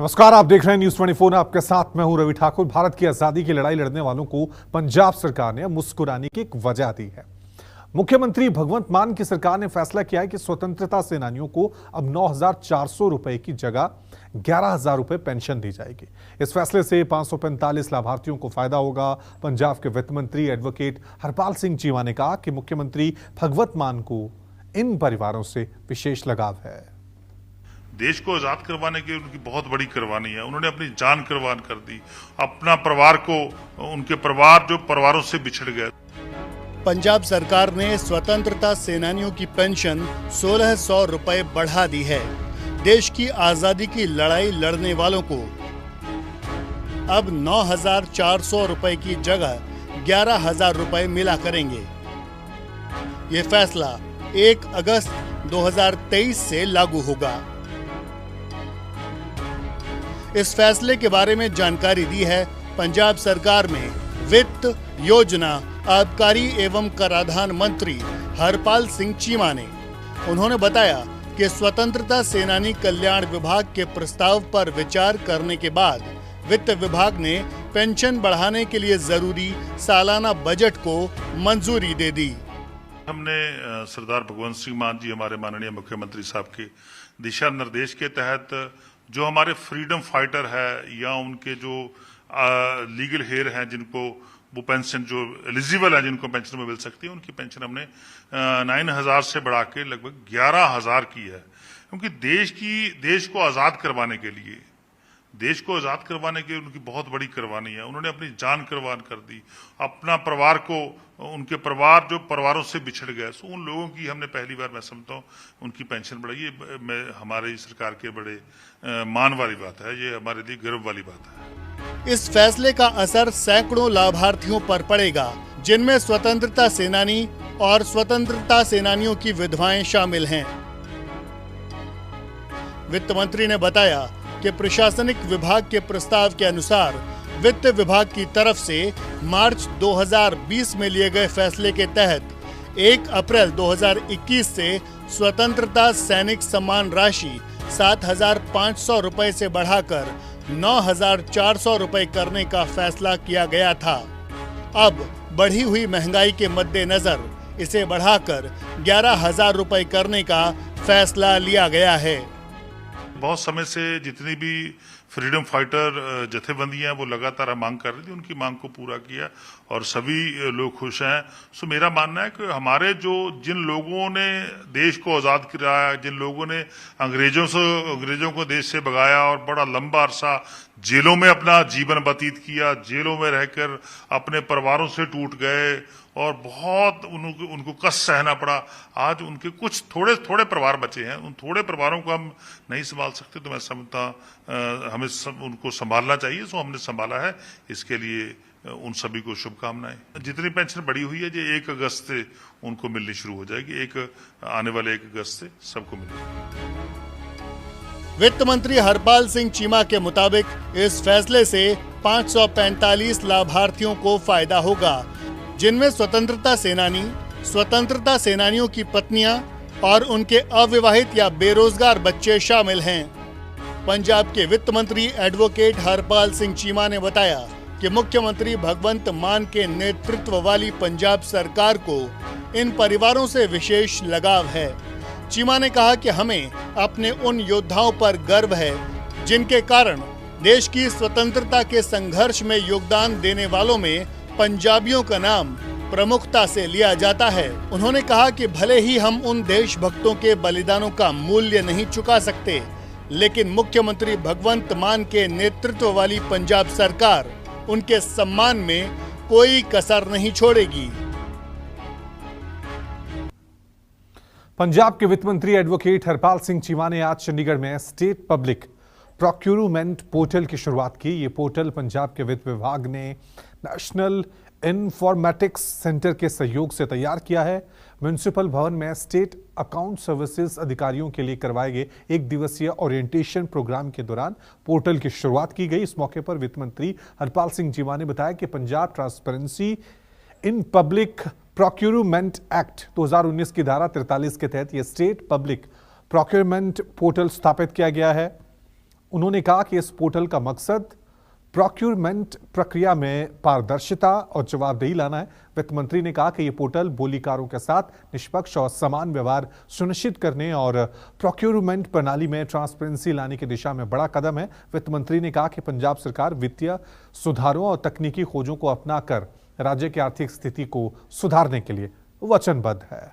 नमस्कार, आप देख रहे हैं न्यूज 24। आपके साथ मैं हूं रवि ठाकुर। भारत की आजादी की लड़ाई लड़ने वालों को पंजाब सरकार ने मुस्कुराने की एक वजह दी है। मुख्यमंत्री भगवंत मान की सरकार ने फैसला किया है कि स्वतंत्रता सेनानियों को अब 9,400 रुपए की जगह 11,000 रुपए पेंशन दी जाएगी। इस फैसले से 545 लाभार्थियों को फायदा होगा। पंजाब के वित्त मंत्री एडवोकेट हरपाल सिंह चीमा ने कहा कि मुख्यमंत्री भगवंत मान को इन परिवारों से विशेष लगाव है। देश को आजाद करवाने की उनकी बहुत बड़ी कुर्बानी है। उन्होंने अपनी जान कुर्बान कर दी, अपना परिवार को, उनके परिवार जो परिवारों से बिछड़ गए। पंजाब सरकार ने स्वतंत्रता सेनानियों की पेंशन 1,600 रुपए बढ़ा दी है। देश की आजादी की लड़ाई लड़ने वालों को अब 9,400 रुपए की जगह 11,000 रुपए मिला करेंगे। ये फैसला 1 अगस्त 2023 से लागू होगा। इस फैसले के बारे में जानकारी दी है पंजाब सरकार में वित्त, योजना, आबकारी एवं कराधान मंत्री हरपाल सिंह चीमा ने। उन्होंने बताया कि स्वतंत्रता सेनानी कल्याण विभाग के प्रस्ताव पर विचार करने के बाद वित्त विभाग ने पेंशन बढ़ाने के लिए जरूरी सालाना बजट को मंजूरी दे दी। हमने सरदार भगवंत सिंह मान जी, हमारे माननीय मुख्यमंत्री साहब के दिशा निर्देश के तहत जो हमारे फ्रीडम फाइटर है या उनके जो लीगल हेयर हैं, जिनको वो पेंशन जो एलिजिबल है, जिनको पेंशन में मिल सकती है, उनकी पेंशन हमने 9,000 से बढ़ा के लगभग 11,000 की है। क्योंकि देश को आजाद करवाने के लिए, देश को आजाद करवाने की उनकी बहुत बड़ी कुर्बानी है। उन्होंने अपनी जान कुर्बान कर दी, अपना परिवार को, उनके परिवार जो परिवारों से बिछड़ गए, सो उन लोगों की हमने पहली बार, मैं समझता हूँ, उनकी पेंशन बढ़ाई। ये हमारी सरकार के बड़े मान वाली बात है, ये हमारे लिए गर्व वाली बात है। इस फैसले का असर सैकड़ों लाभार्थियों पर पड़ेगा, जिनमें स्वतंत्रता सेनानी और स्वतंत्रता सेनानियों की विधवाएं शामिल हैं। वित्त मंत्री ने बताया कि प्रशासनिक विभाग के प्रस्ताव के अनुसार वित्त विभाग की तरफ से मार्च 2020 में लिए गए फैसले के तहत 1 अप्रैल 2021 से स्वतंत्रता सैनिक सम्मान राशि 7,500 रुपए से बढ़ाकर 9,400 रुपए करने का फैसला किया गया था। अब बढ़ी हुई महंगाई के मद्देनजर इसे बढ़ाकर 11,000 रुपए करने का फैसला लिया गया है। बहुत समय से जितनी भी फ्रीडम फाइटर जथेबंदियां वो लगातार मांग कर रही थी, उनकी मांग को पूरा किया और सभी लोग खुश हैं। सो मेरा मानना है कि हमारे जिन लोगों ने देश को आज़ाद कराया, जिन लोगों ने अंग्रेजों को देश से भगाया और बड़ा लंबा अरसा जेलों में अपना जीवन व्यतीत किया, जेलों में रहकर अपने परिवारों से टूट गए और बहुत उनको कष्ट सहना पड़ा, आज उनके कुछ थोड़े परिवार बचे हैं। उन थोड़े परिवारों को हम नहीं संभाल सकते, तो मैं समझता हमें उनको संभालना चाहिए। सो हमने संभाला है, इसके लिए उन सभी को शुभकामनाएं। जितनी पेंशन बढ़ी हुई है, ये 1 अगस्त से उनको मिलनी शुरू हो जाएगी। आने वाले 1 अगस्त से सबको मिलेगी। वित्त मंत्री हरपाल सिंह चीमा के मुताबिक इस फैसले से 545 लाभार्थियों को फायदा होगा, जिनमें स्वतंत्रता सेनानी, स्वतंत्रता सेनानियों की पत्नियां और उनके अविवाहित या बेरोजगार बच्चे शामिल हैं। पंजाब के वित्त मंत्री एडवोकेट हरपाल सिंह चीमा ने बताया कि मुख्यमंत्री भगवंत मान के नेतृत्व वाली पंजाब सरकार को इन परिवारों से विशेष लगाव है। चीमा ने कहा कि हमें अपने उन योद्धाओं पर गर्व है, जिनके कारण देश की स्वतंत्रता के संघर्ष में योगदान देने वालों में पंजाबियों का नाम प्रमुखता से लिया जाता है। उन्होंने कहा कि भले ही हम उन देशभक्तों के बलिदानों का मूल्य नहीं चुका सकते, लेकिन मुख्यमंत्री भगवंत मान के नेतृत्व वाली पंजाब सरकार उनके सम्मान में कोई कसर नहीं छोड़ेगी। पंजाब के वित्त मंत्री एडवोकेट हरपाल सिंह चीमा ने आज चंडीगढ़ में स्टेट पब्लिक प्रोक्यूरमेंट पोर्टल की शुरुआत की। ये पोर्टल पंजाब के वित्त विभाग ने नेशनल इन्फॉर्मेटिक्स सेंटर के सहयोग से तैयार किया है। म्युनिसिपल भवन में स्टेट अकाउंट सर्विसेज अधिकारियों के लिए करवाए गए 1 दिवसीय ओरिएंटेशन प्रोग्राम के दौरान पोर्टल की शुरुआत की गई। इस मौके पर वित्त मंत्री हरपाल सिंह चीमा ने बताया कि Punjab transparency in public procurement act 2019 की धारा 43 के तहत यह स्टेट पब्लिक प्रोक्यूरमेंट पोर्टल स्थापित किया गया है। उन्होंने कहा कि इस पोर्टल का मकसद प्रोक्यूरमेंट प्रक्रिया में पारदर्शिता और जवाबदेही लाना है। वित्त मंत्री ने कहा कि यह पोर्टल बोलीकारों के साथ निष्पक्ष और समान व्यवहार सुनिश्चित करने और प्रोक्यूरमेंट प्रणाली में ट्रांसपेरेंसी लाने की दिशा में बड़ा कदम है। वित्त मंत्री ने कहा कि पंजाब सरकार वित्तीय सुधारों और तकनीकी खोजों को अपनाकर राज्य की आर्थिक स्थिति को सुधारने के लिए वचनबद्ध है।